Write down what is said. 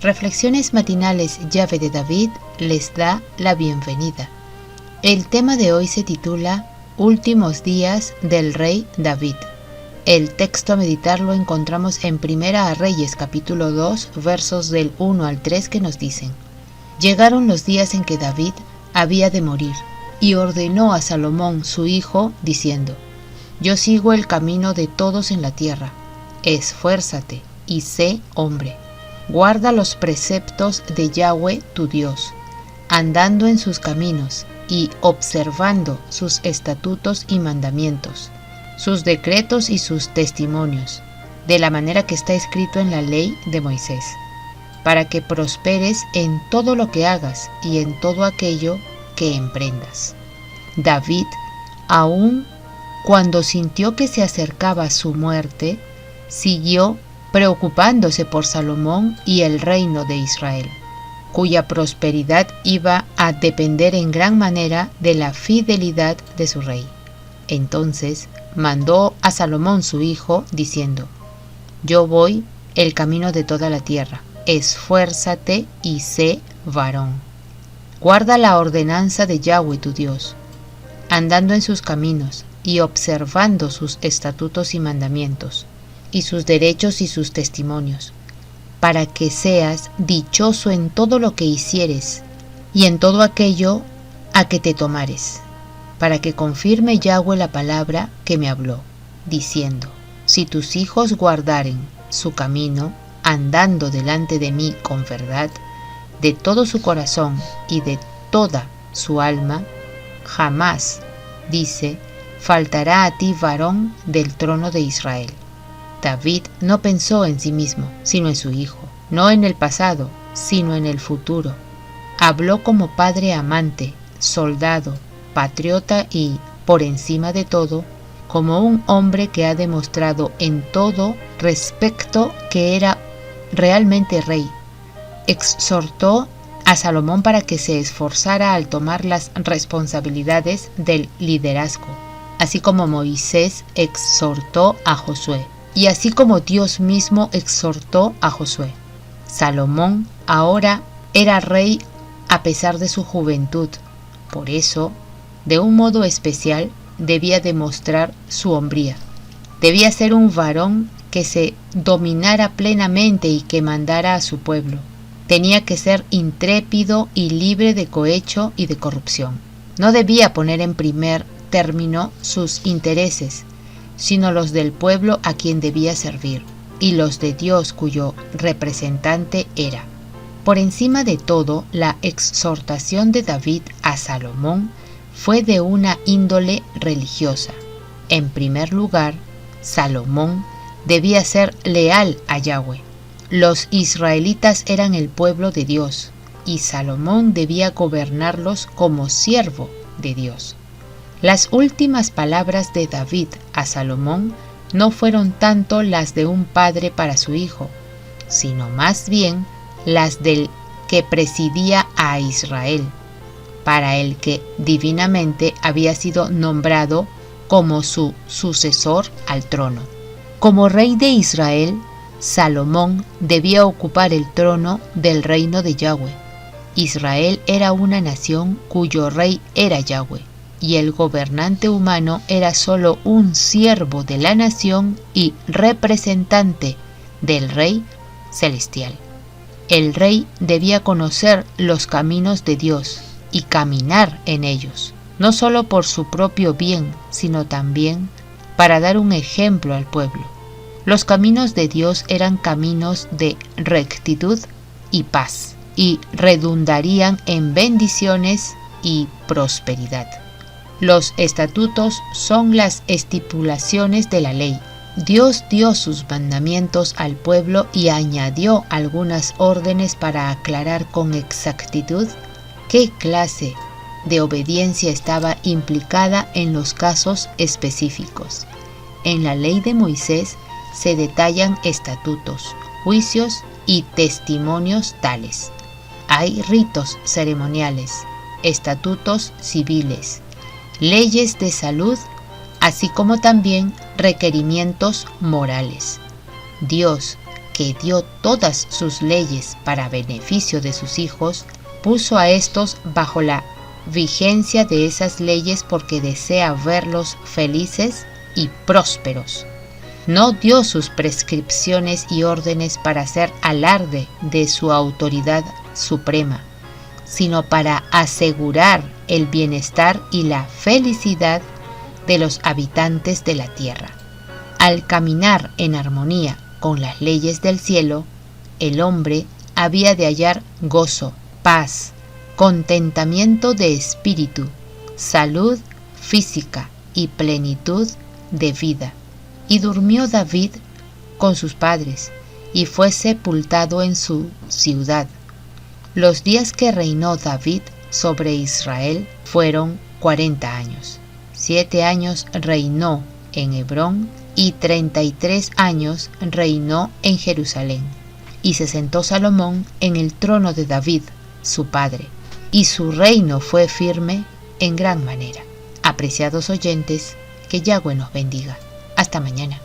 Reflexiones matinales Llave de David les da la bienvenida. El tema de hoy se titula Últimos días del rey David. El texto a meditar lo encontramos en Primera a Reyes capítulo 2 versos del 1 al 3 que nos dicen: Llegaron los días en que David había de morir, y ordenó a Salomón su hijo, diciendo: Yo sigo el camino de todos en la tierra. Esfuérzate y sé hombre. Guarda los preceptos de Yahweh tu Dios, andando en sus caminos y observando sus estatutos y mandamientos, sus decretos y sus testimonios, de la manera que está escrito en la ley de Moisés, para que prosperes en todo lo que hagas y en todo aquello que emprendas. David, aun cuando sintió que se acercaba su muerte, siguió preocupándose por Salomón y el reino de Israel, cuya prosperidad iba a depender en gran manera de la fidelidad de su rey. Entonces mandó a Salomón su hijo, diciendo: Yo voy el camino de toda la tierra, esfuérzate y sé varón. Guarda la ordenanza de Yahweh tu Dios, andando en sus caminos y observando sus estatutos y mandamientos, y sus derechos y sus testimonios, para que seas dichoso en todo lo que hicieres y en todo aquello a que te tomares, para que confirme Yahweh la palabra que me habló, diciendo: Si tus hijos guardaren su camino, andando delante de mí con verdad, de todo su corazón y de toda su alma, jamás, dice, faltará a ti varón del trono de Israel. David no pensó en sí mismo, sino en su hijo, no en el pasado, sino en el futuro. Habló como padre amante, soldado, patriota y, por encima de todo, como un hombre que ha demostrado en todo respecto que era realmente rey. Exhortó a Salomón para que se esforzara al tomar las responsabilidades del liderazgo, así como Moisés exhortó a Josué. Y así como Dios mismo exhortó a Josué. Salomón ahora era rey a pesar de su juventud. Por eso, de un modo especial, debía demostrar su hombría. Debía ser un varón que se dominara plenamente y que mandara a su pueblo. Tenía que ser intrépido y libre de cohecho y de corrupción. No debía poner en primer término sus intereses, sino los del pueblo a quien debía servir, y los de Dios cuyo representante era. Por encima de todo, la exhortación de David a Salomón fue de una índole religiosa. En primer lugar, Salomón debía ser leal a Yahweh. Los israelitas eran el pueblo de Dios, y Salomón debía gobernarlos como siervo de Dios. Las últimas palabras de David a Salomón no fueron tanto las de un padre para su hijo, sino más bien las del que presidía a Israel, para el que divinamente había sido nombrado como su sucesor al trono. Como rey de Israel, Salomón debía ocupar el trono del reino de Yahweh. Israel era una nación cuyo rey era Yahweh, y el gobernante humano era solo un siervo de la nación y representante del rey celestial. El rey debía conocer los caminos de Dios y caminar en ellos, no solo por su propio bien, sino también para dar un ejemplo al pueblo. Los caminos de Dios eran caminos de rectitud y paz, y redundarían en bendiciones y prosperidad. Los estatutos son las estipulaciones de la ley. Dios dio sus mandamientos al pueblo y añadió algunas órdenes para aclarar con exactitud qué clase de obediencia estaba implicada en los casos específicos. En la ley de Moisés se detallan estatutos, juicios y testimonios tales. Hay ritos ceremoniales, estatutos civiles, leyes de salud, así como también requerimientos morales. Dios, que dio todas sus leyes para beneficio de sus hijos, puso a estos bajo la vigencia de esas leyes porque desea verlos felices y prósperos. No dio sus prescripciones y órdenes para hacer alarde de su autoridad suprema, sino para asegurar el bienestar y la felicidad de los habitantes de la tierra. Al caminar en armonía con las leyes del cielo, el hombre había de hallar gozo, paz, contentamiento de espíritu, salud física y plenitud de vida. Y durmió David con sus padres, y fue sepultado en su ciudad. Los días que reinó David sobre Israel fueron 40 años. 7 años reinó en Hebrón, y 33 años reinó en Jerusalén. Y se sentó Salomón en el trono de David, su padre, y su reino fue firme en gran manera. Apreciados oyentes, que Yahweh nos bendiga. Hasta mañana.